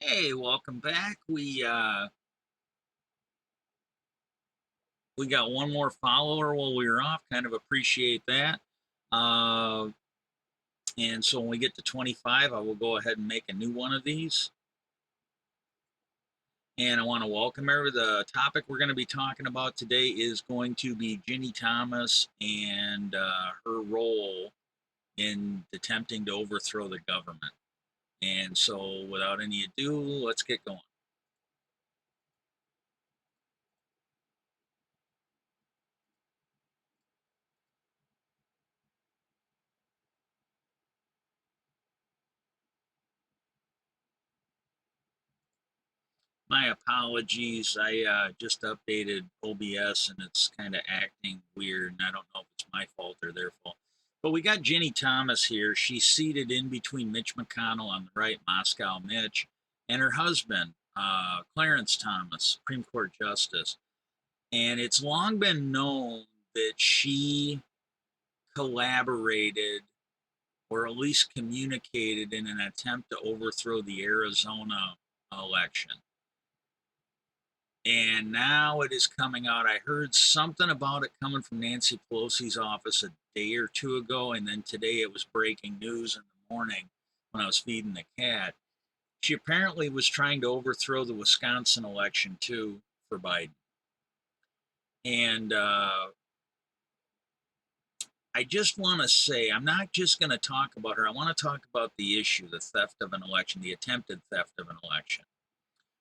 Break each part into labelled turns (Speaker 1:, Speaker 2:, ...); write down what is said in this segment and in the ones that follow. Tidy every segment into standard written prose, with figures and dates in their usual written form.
Speaker 1: Hey, welcome back. We got one more follower while we were off. Kind of appreciate that. Uh, and so when we get to 25, I will go ahead and make a new one of these. And I want to welcome her. The topic we're going to be talking about today is going to be Ginny Thomas and her role in attempting to overthrow the government. And so, without any ado, let's get going. My apologies. I just updated OBS and it's kind of acting weird, and I don't know if it's my fault or their fault. But we got Ginny Thomas here. She's seated in between Mitch McConnell on the right, Moscow Mitch, and her husband, Clarence Thomas, Supreme Court Justice. And it's long been known that she collaborated or at least communicated in an attempt to overthrow the Arizona election. And now it is coming out. I heard something about it coming from Nancy Pelosi's office a day or two ago, and then today it was breaking news in the morning when I was feeding the cat. She apparently was trying to overthrow the Wisconsin election too for Biden. And I just want to say, I'm not just going to talk about her. I want to talk about the issue, the theft of an election, the attempted theft of an election.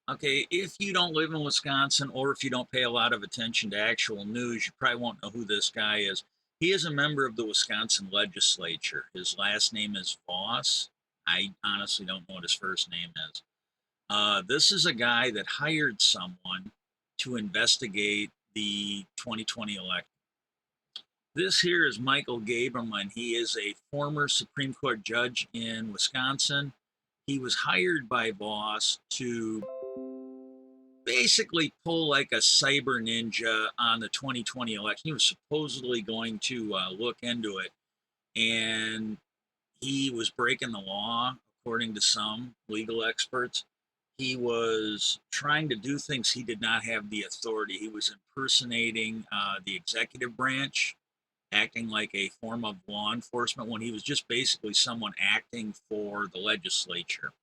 Speaker 1: Okay, if you don't live in Wisconsin or if you don't pay a lot of attention to actual news, you probably won't know who this guy is. He is a member of the Wisconsin legislature. His last name is Voss. I honestly don't know what his first name is. This is a guy that hired someone to investigate the 2020 election. This here is Michael Gaberman. He is a former Supreme Court judge in Wisconsin. He was hired by Voss to basically pull like a cyber ninja on the 2020 election. He was supposedly going to look into it, and he was breaking the law, according to some legal experts. He was trying to do things he did not have the authority. He was impersonating the executive branch, acting like a form of law enforcement when he was just basically someone acting for the legislature.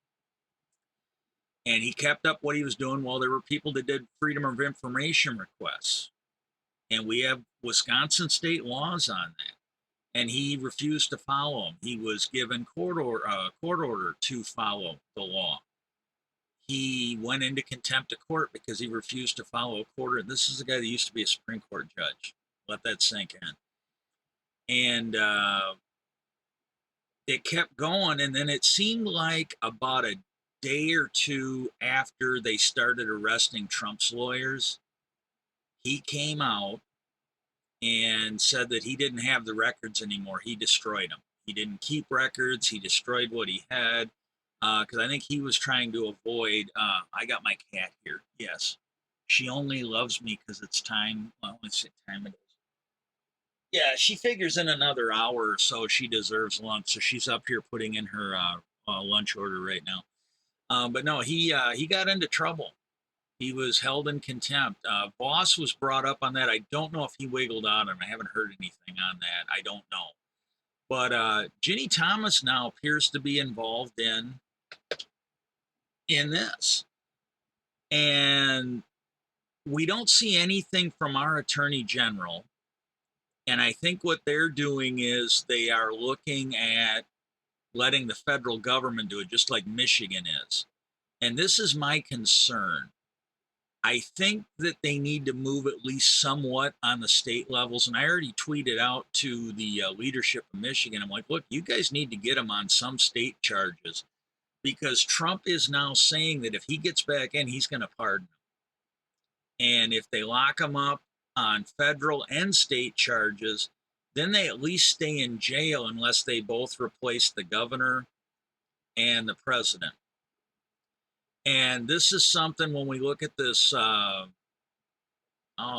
Speaker 1: And he kept up what he was doing while there were people that did freedom of information requests. And we have Wisconsin state laws on that. And he refused to follow them. He was given court order to follow the law. He went into contempt of court because he refused to follow a court order. This is a guy that used to be a Supreme Court judge. Let that sink in. And it kept going. And then it seemed like about a day or two after they started arresting Trump's lawyers, he came out and said that he didn't have the records anymore. He destroyed them. He didn't keep records. He destroyed what he had because I think he was trying to avoid. I got my cat here. Yes, she only loves me because it's time. Well, let's see, time it is. Yeah, she figures in another hour or so she deserves lunch, so she's up here putting in her lunch order right now. But no, he got into trouble. He was held in contempt. Voss was brought up on that. I don't know if he wiggled out on him. I haven't heard anything on that. I don't know. But Ginny Thomas now appears to be involved in this, and we don't see anything from our attorney general. And I think what they're doing is they are looking at letting the federal government do it, just like Michigan is. And this is my concern. I think that they need to move at least somewhat on the state levels. And I already tweeted out to the leadership of Michigan. I'm like, look, you guys need to get him on some state charges because Trump is now saying that if he gets back in, he's going to pardon him. And if they lock him up on federal and state charges, then they at least stay in jail unless they both replace the governor and the president. And this is something when we look at this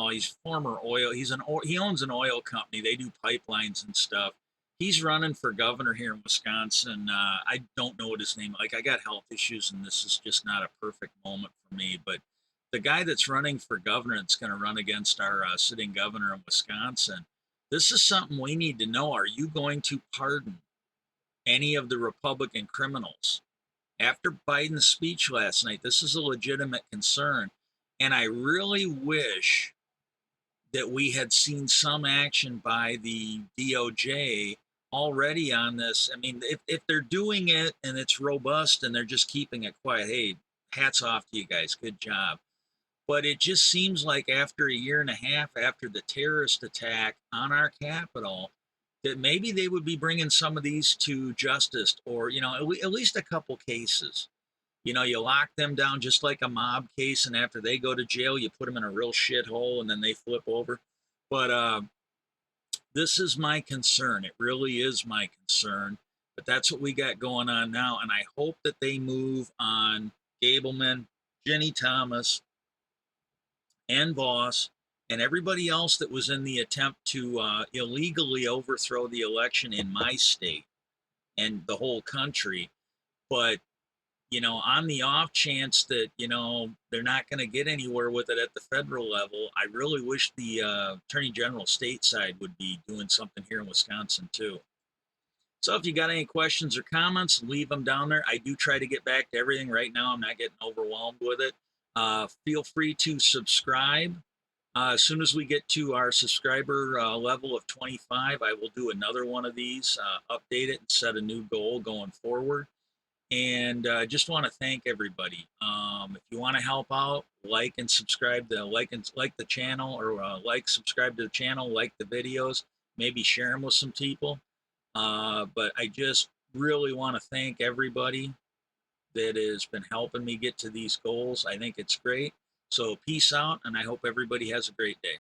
Speaker 1: he's former oil. He owns an oil company. They do pipelines and stuff. He's running for governor here in Wisconsin. I don't know what his name. Like, I got health issues, and this is just not a perfect moment for me. But the guy that's running for governor, that's going to run against our sitting governor in Wisconsin. This is something we need to know. Are you going to pardon any of the Republican criminals? After Biden's speech last night, this is a legitimate concern. And I really wish that we had seen some action by the DOJ already on this. I mean, if they're doing it and it's robust and they're just keeping it quiet, hey, hats off to you guys. Good job. But it just seems like after a year and a half after the terrorist attack on our Capitol, that maybe they would be bringing some of these to justice, or, at least a couple cases. You lock them down just like a mob case, and after they go to jail, you put them in a real shithole, and then they flip over. But this is my concern. It really is my concern. But that's what we got going on now, and I hope that they move on Gableman, Ginny Thomas, and Voss, and everybody else that was in the attempt to illegally overthrow the election in my state and the whole country. But on the off chance that, they're not going to get anywhere with it at the federal level, I really wish the Attorney General stateside would be doing something here in Wisconsin too. So if you got any questions or comments, leave them down there. I do try to get back to everything. Right now, I'm not getting overwhelmed with it. Feel free to subscribe. As soon as we get to our subscriber level of 25, I will do another one of these, update it, and set a new goal going forward. And just want to thank everybody. If you want to help out, like and subscribe to like the channel, or subscribe to the channel, like the videos, maybe share them with some people. But I just really want to thank everybody that has been helping me get to these goals. I think it's great. So peace out, and I hope everybody has a great day.